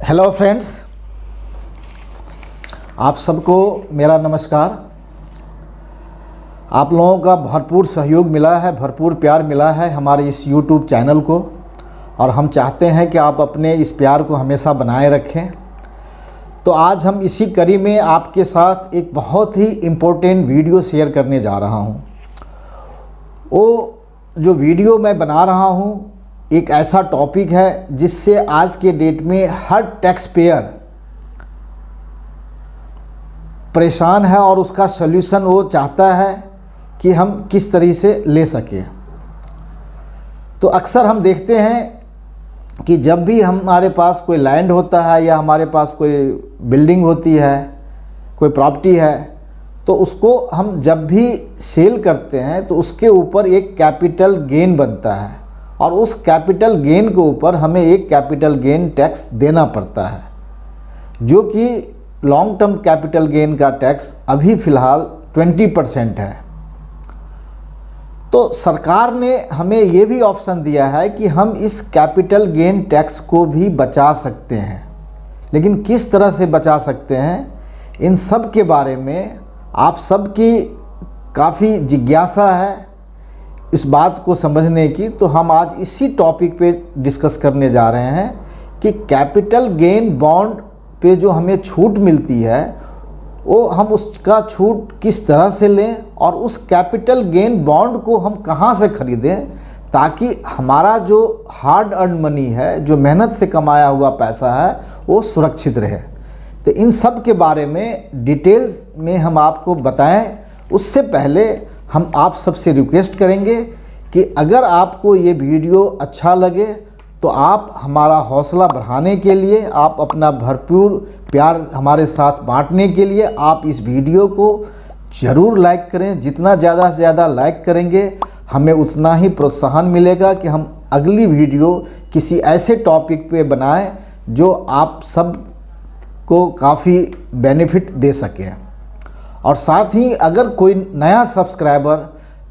Hello friends, आप सबको मेरा नमस्कार। आप लोगों का भरपूर सहयोग मिला है, भरपूर प्यार मिला है हमारे इस YouTube चैनल को, और हम चाहते हैं कि आप अपने इस प्यार को हमेशा बनाए रखें। तो आज हम इसी कड़ी में आपके साथ एक बहुत ही इम्पोर्टेंट वीडियो शेयर करने जा रहा हूं। वो जो वीडियो मैं बना रहा हूं एक ऐसा टॉपिक है जिससे आज के डेट में हर टैक्स पेयर परेशान है और उसका सल्यूशन वो चाहता है कि हम किस तरीके से ले सकें। तो अक्सर हम देखते हैं कि जब भी हमारे पास कोई लैंड होता है या हमारे पास कोई बिल्डिंग होती है, कोई प्रॉपर्टी है, तो उसको हम जब भी सेल करते हैं तो उसके ऊपर एक कैपिटल गेन बनता है और उस कैपिटल गेन के ऊपर हमें एक कैपिटल गेन टैक्स देना पड़ता है, जो कि लॉन्ग टर्म कैपिटल गेन का टैक्स अभी फ़िलहाल 20% है। तो सरकार ने हमें ये भी ऑप्शन दिया है कि हम इस कैपिटल गेन टैक्स को भी बचा सकते हैं, लेकिन किस तरह से बचा सकते हैं, इन सब के बारे में आप सबकी काफ़ी जिज्ञासा है इस बात को समझने की। तो हम आज इसी टॉपिक पे डिस्कस करने जा रहे हैं कि कैपिटल गेन बॉन्ड पे जो हमें छूट मिलती है वो हम उसका छूट किस तरह से लें और उस कैपिटल गेन बॉन्ड को हम कहाँ से ख़रीदें ताकि हमारा जो हार्ड अर्न मनी है, जो मेहनत से कमाया हुआ पैसा है, वो सुरक्षित रहे। तो इन सब के बारे में डिटेल्स में हम आपको बताएं। उससे पहले हम आप सबसे रिक्वेस्ट करेंगे कि अगर आपको ये वीडियो अच्छा लगे तो आप हमारा हौसला बढ़ाने के लिए, आप अपना भरपूर प्यार हमारे साथ बांटने के लिए आप इस वीडियो को ज़रूर लाइक करें। जितना ज़्यादा से ज़्यादा लाइक करेंगे हमें उतना ही प्रोत्साहन मिलेगा कि हम अगली वीडियो किसी ऐसे टॉपिक पे बनाएं जो आप सब को काफ़ी बेनिफिट दे सकें। और साथ ही अगर कोई नया सब्सक्राइबर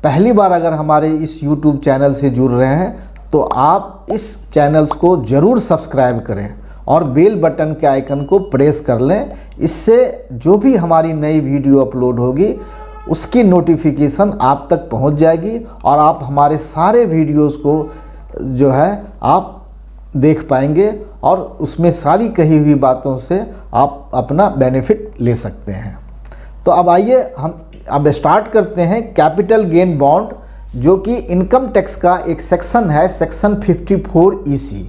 पहली बार अगर हमारे इस YouTube चैनल से जुड़ रहे हैं तो आप इस चैनल्स को ज़रूर सब्सक्राइब करें और बेल बटन के आइकन को प्रेस कर लें। इससे जो भी हमारी नई वीडियो अपलोड होगी उसकी नोटिफिकेशन आप तक पहुंच जाएगी और आप हमारे सारे वीडियोस को जो है आप देख पाएंगे और उसमें सारी कही हुई बातों से आप अपना बेनिफिट ले सकते हैं। तो अब आइए हम अब स्टार्ट करते हैं। कैपिटल गेन बॉन्ड जो कि इनकम टैक्स का एक सेक्शन है, सेक्शन 54 EC।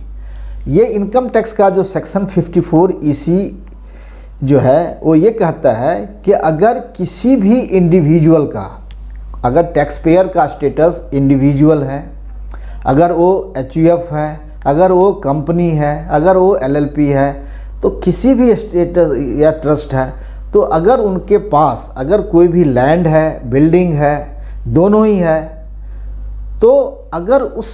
ये इनकम टैक्स का जो सेक्शन 54 EC जो है वो ये कहता है कि अगर किसी भी इंडिविजुअल का, अगर टैक्स पेयर का स्टेटस इंडिविजुअल है, अगर वो HUF है, अगर वो कंपनी है, अगर वो LLP है, तो किसी भी स्टेटस या ट्रस्ट है, तो अगर उनके पास अगर कोई भी लैंड है, बिल्डिंग है, दोनों ही है, तो अगर उस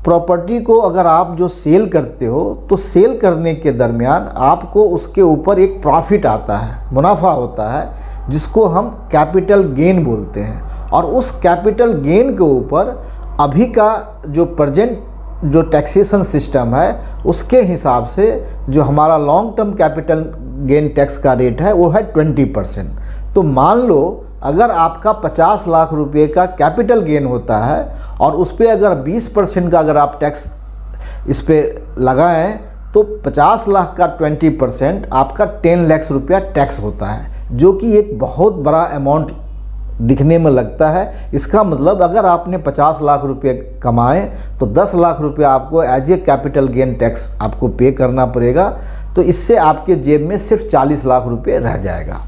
प्रॉपर्टी को अगर आप जो सेल करते हो तो सेल करने के दरमियान आपको उसके ऊपर एक प्रॉफिट आता है, मुनाफा होता है, जिसको हम कैपिटल गेन बोलते हैं। और उस कैपिटल गेन के ऊपर अभी का जो प्रेजेंट जो टैक्सेशन सिस्टम है उसके हिसाब से जो हमारा long term capital gain tax का रेट है वो है 20%। तो मान लो अगर आपका 50 लाख रुपए का कैपिटल गेन होता है और उस पर अगर 20% का अगर आप टैक्स इस पर लगाएं तो 50 लाख का 20% आपका 10 लाख रुपया टैक्स होता है, जो कि एक बहुत बड़ा अमाउंट दिखने में लगता है। इसका मतलब अगर आपने 50 लाख रुपए कमाए तो 10 लाख रुपए आपको as a capital gain tax आपको पे करना पड़ेगा। तो इससे आपके जेब में सिर्फ 40 लाख रुपए रह जाएगा।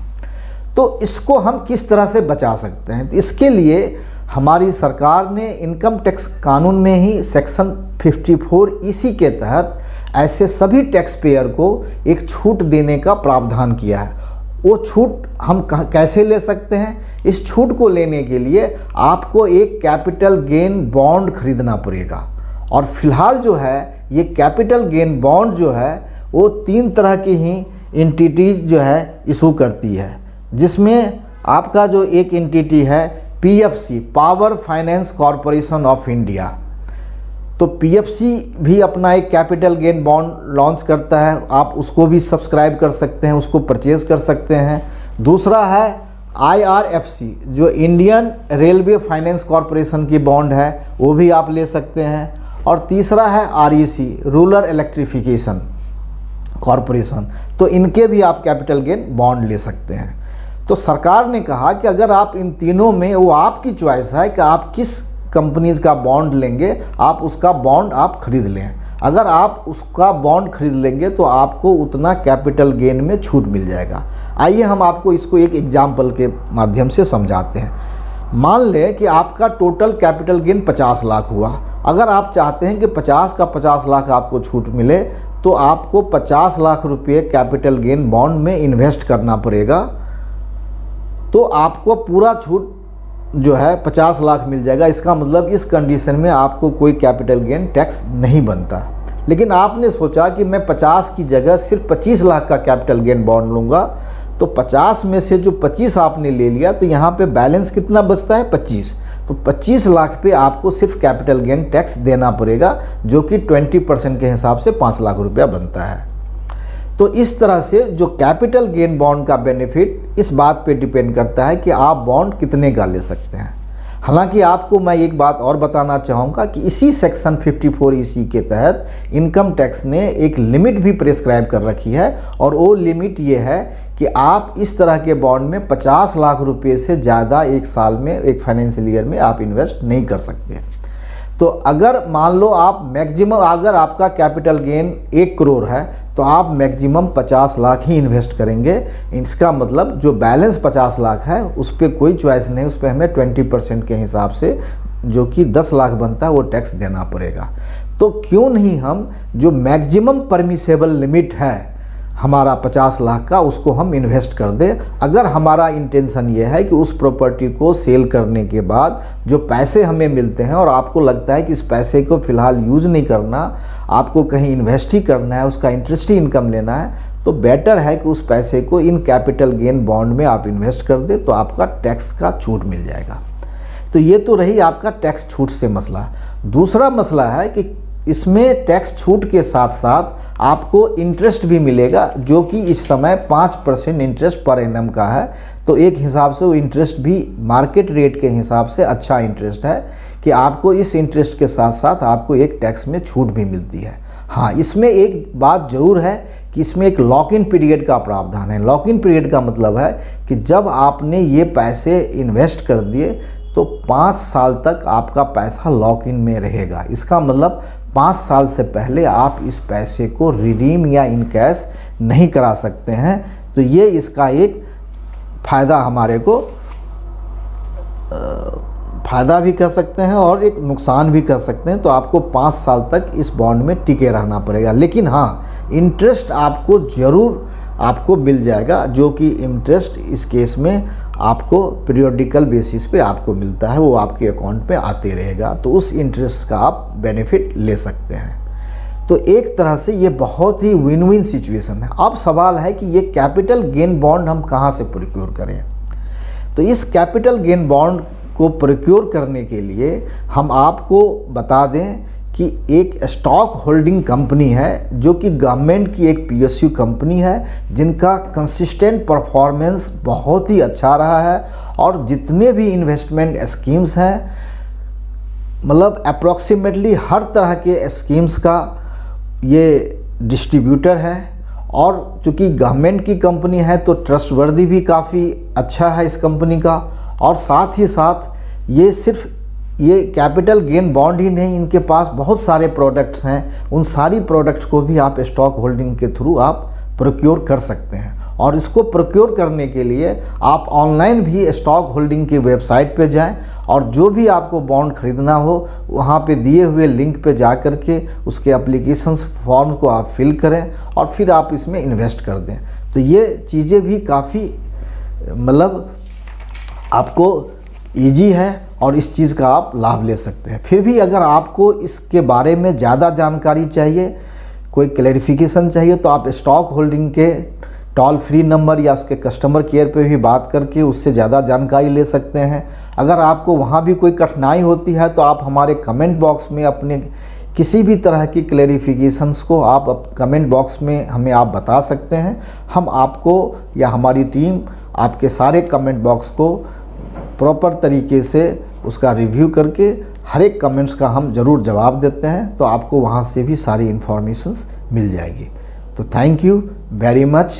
तो इसको हम किस तरह से बचा सकते हैं? तो इसके लिए हमारी सरकार ने इनकम टैक्स कानून में ही सेक्शन 54 EC के तहत ऐसे सभी टैक्स पेयर को एक छूट देने का प्रावधान किया है। वो छूट हम कैसे ले सकते हैं? इस छूट को लेने के लिए आपको एक कैपिटल गेन बॉन्ड खरीदना पड़ेगा। और फिलहाल जो है ये कैपिटल गेन बॉन्ड जो है वो 3 तरह की ही एंटिटीज जो है इशू करती है, जिसमें आपका जो एक एंटिटी है PFC, power finance corporation of India, तो पीएफसी भी अपना एक कैपिटल गेन बॉन्ड लॉन्च करता है, आप उसको भी सब्सक्राइब कर सकते हैं, उसको परचेज़ कर सकते हैं। दूसरा है IRFC जो इंडियन रेलवे फाइनेंस कॉरपोरेशन की बॉन्ड है, वो भी आप ले सकते हैं। और तीसरा है REC रूरल इलेक्ट्रिफिकेशन कॉरपोरेशन, तो इनके भी आप कैपिटल गेन बॉन्ड ले सकते हैं। तो सरकार ने कहा कि अगर आप इन तीनों में, वो आपकी चॉइस है कि आप किस कंपनीज का बॉन्ड लेंगे, आप उसका बॉन्ड आप खरीद लें। अगर आप उसका बॉन्ड खरीद लेंगे तो आपको उतना कैपिटल गेन में छूट मिल जाएगा। आइए हम आपको इसको एक एग्जाम्पल के माध्यम से समझाते हैं। मान लें कि आपका टोटल कैपिटल गेन 50 लाख हुआ। अगर आप चाहते हैं कि 50 का 50 लाख आपको छूट मिले, तो आपको 50 लाख रुपये कैपिटल गेन बॉन्ड में इन्वेस्ट करना पड़ेगा। तो आपको पूरा छूट जो है 50 लाख मिल जाएगा। इसका मतलब इस कंडीशन में आपको कोई कैपिटल गेन टैक्स नहीं बनता। लेकिन आपने सोचा कि मैं 50 की जगह सिर्फ 25 लाख का कैपिटल गेन बॉन्ड लूँगा, तो 50 में से जो 25 आपने ले लिया, तो यहाँ पे बैलेंस कितना बचता है? 25। तो 25 लाख पे आपको सिर्फ कैपिटल गेन टैक्स देना पड़ेगा, जो कि 20% के हिसाब से 5 लाख रुपया बनता है। तो इस तरह से जो कैपिटल गेन बॉन्ड का बेनिफिट इस बात पे डिपेंड करता है कि आप बॉन्ड कितने का ले सकते हैं। हालांकि आपको मैं एक बात और बताना चाहूँगा कि इसी सेक्शन 54EC के तहत इनकम टैक्स ने एक लिमिट भी प्रेस्क्राइब कर रखी है, और वो लिमिट ये है कि आप इस तरह के बॉन्ड में 50 लाख रुपए से ज़्यादा एक साल में, एक फाइनेंशियल ईयर में आप इन्वेस्ट नहीं कर सकते। तो अगर मान लो आप मैक्सिमम, अगर आपका कैपिटल गेन 1 करोड़ है, तो आप मैक्सिमम 50 लाख ही इन्वेस्ट करेंगे। इसका मतलब जो बैलेंस 50 लाख है उस पर कोई चॉइस नहीं, उस पर हमें 20% के हिसाब से जो कि 10 लाख बनता है वो टैक्स देना पड़ेगा। तो क्यों नहीं हम जो मैक्सिमम परमिसेबल लिमिट है हमारा 50 लाख का, उसको हम इन्वेस्ट कर दें। अगर हमारा इंटेंशन ये है कि उस प्रॉपर्टी को सेल करने के बाद जो पैसे हमें मिलते हैं और आपको लगता है कि इस पैसे को फ़िलहाल यूज़ नहीं करना, आपको कहीं इन्वेस्ट ही करना है, उसका इंटरेस्ट ही इनकम लेना है, तो बेटर है कि उस पैसे को इन कैपिटल गेन बॉन्ड में आप इन्वेस्ट कर दें, तो आपका टैक्स का छूट मिल जाएगा। तो ये तो रही आपका टैक्स छूट से मसला। दूसरा मसला है कि इसमें टैक्स छूट के साथ साथ आपको इंटरेस्ट भी मिलेगा, जो कि इस समय 5% इंटरेस्ट पर एनम का है। तो एक हिसाब से वो इंटरेस्ट भी मार्केट रेट के हिसाब से अच्छा इंटरेस्ट है कि आपको इस इंटरेस्ट के साथ साथ आपको एक टैक्स में छूट भी मिलती है। हाँ, इसमें एक बात ज़रूर है कि इसमें एक लॉक इन पीरियड का प्रावधान है। लॉक इन पीरियड का मतलब है कि जब आपने ये पैसे इन्वेस्ट कर दिए तो 5 साल तक आपका पैसा लॉक इन में रहेगा। इसका मतलब 5 साल से पहले आप इस पैसे को रिडीम या इन कैश नहीं करा सकते हैं। तो ये इसका एक फ़ायदा, हमारे को फ़ायदा भी कर सकते हैं और एक नुकसान भी कर सकते हैं। तो आपको 5 साल तक इस बॉन्ड में टिके रहना पड़ेगा। लेकिन हाँ, इंटरेस्ट आपको ज़रूर आपको मिल जाएगा, जो कि इंटरेस्ट इस केस में आपको पीरियोडिकल बेसिस पे आपको मिलता है, वो आपके अकाउंट में आते रहेगा। तो उस इंटरेस्ट का आप बेनिफिट ले सकते हैं। तो एक तरह से ये बहुत ही विन विन सिचुएशन है। अब सवाल है कि ये कैपिटल गेन बॉन्ड हम कहाँ से प्रोक्योर करें। तो इस कैपिटल गेन बॉन्ड को प्रोक्योर करने के लिए हम आपको बता दें कि एक स्टॉक होल्डिंग कंपनी है, जो कि गवर्नमेंट की एक PSU कंपनी है, जिनका कंसिस्टेंट परफॉर्मेंस बहुत ही अच्छा रहा है। और जितने भी इन्वेस्टमेंट स्कीम्स हैं, मतलब अप्रॉक्सीमेटली हर तरह के स्कीम्स का ये डिस्ट्रीब्यूटर है। और चूँकि गवर्नमेंट की कंपनी है तो ट्रस्टवर्दी भी काफ़ी अच्छा है इस कंपनी का। और साथ ही साथ ये सिर्फ ये कैपिटल गेन बॉन्ड ही नहीं, इनके पास बहुत सारे प्रोडक्ट्स हैं। उन सारी प्रोडक्ट्स को भी आप स्टॉक होल्डिंग के थ्रू आप प्रोक्योर कर सकते हैं। और इसको प्रोक्योर करने के लिए आप ऑनलाइन भी स्टॉक होल्डिंग की वेबसाइट पे जाएं, और जो भी आपको बॉन्ड खरीदना हो वहाँ पे दिए हुए लिंक पे जा कर के उसके एप्लीकेशन फॉर्म को आप फिल करें और फिर आप इसमें इन्वेस्ट कर दें। तो ये चीज़ें भी काफ़ी मतलब आपको ईजी है और इस चीज़ का आप लाभ ले सकते हैं। फिर भी अगर आपको इसके बारे में ज़्यादा जानकारी चाहिए, कोई क्लैरिफिकेशन चाहिए, तो आप स्टॉक होल्डिंग के टोल फ्री नंबर या उसके कस्टमर केयर पे भी बात करके उससे ज़्यादा जानकारी ले सकते हैं। अगर आपको वहाँ भी कोई कठिनाई होती है तो आप हमारे कमेंट बॉक्स में अपने किसी भी तरह की क्लेरिफिकेशंस को आप कमेंट बॉक्स में हमें आप बता सकते हैं। हम आपको या हमारी टीम आपके सारे कमेंट बॉक्स को प्रॉपर तरीके से उसका रिव्यू करके हर एक कमेंट्स का हम ज़रूर जवाब देते हैं, तो आपको वहाँ से भी सारी इन्फॉर्मेशंस मिल जाएगी। तो थैंक यू वेरी मच।